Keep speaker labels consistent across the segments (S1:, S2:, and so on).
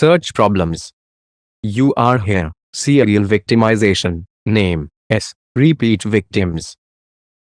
S1: Search problems. You are here. Serial victimization. Name. S. Repeat victims.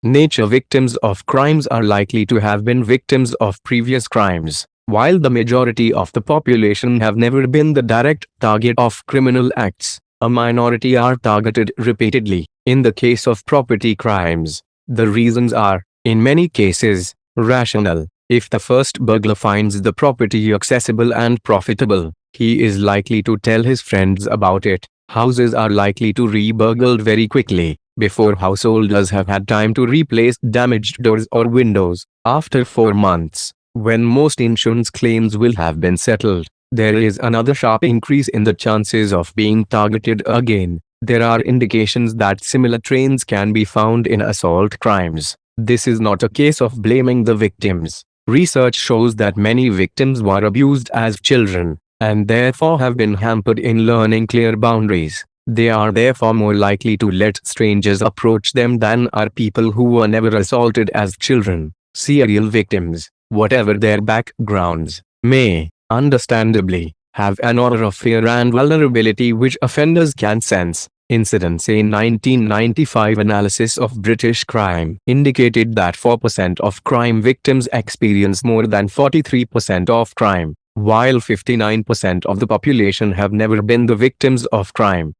S1: Nature. Victims of crimes are likely to have been victims of previous crimes, while the majority of the population have never been the direct target of criminal acts. A minority are targeted repeatedly. In the case of property crimes, the reasons are, in many cases, rational. If the first burglar finds the property accessible and profitable, he is likely to tell his friends about it. Houses are likely to be burgled very quickly, before householders have had time to replace damaged doors or windows. After 4 months, when most insurance claims will have been settled, there is another sharp increase in the chances of being targeted again. There are indications that similar trends can be found in assault crimes. This is not a case of blaming the victims. Research shows that many victims were abused as children, and therefore have been hampered in learning clear boundaries. They are therefore more likely to let strangers approach them than are people who were never assaulted as children. Serial victims, whatever their backgrounds, may, understandably, have an aura of fear and vulnerability which offenders can sense. Incidents. A 1995 analysis of British crime indicated that 4% of crime victims experience more than 43% of crime, while 59% of the population have never been the victims of crime.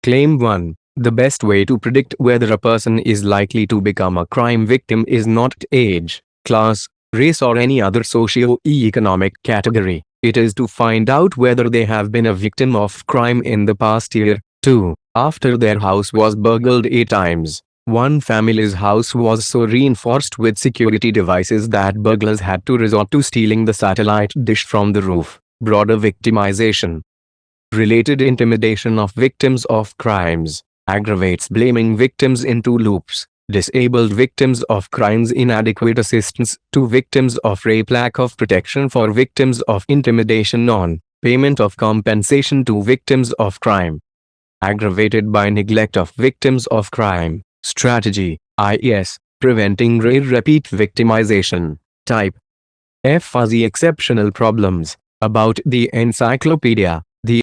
S1: Claim 1. The best way to predict whether a person is likely to become a crime victim is not age, class, race or any other socio-economic category. It is to find out whether they have been a victim of crime in the past year. 2. After their house was burgled 8 times, one family's house was so reinforced with security devices that burglars had to resort to stealing the satellite dish from the roof. Broader victimization. Related intimidation of victims of crimes aggravates blaming victims into loops. Disabled victims of crimes. Inadequate assistance to victims of rape. Lack of protection for victims of intimidation. Non-payment of compensation to victims of crime. Aggravated by neglect of victims of crime. Strategy, IES, preventing repeat victimization. Type F. Fuzzy exceptional problems. About the encyclopedia.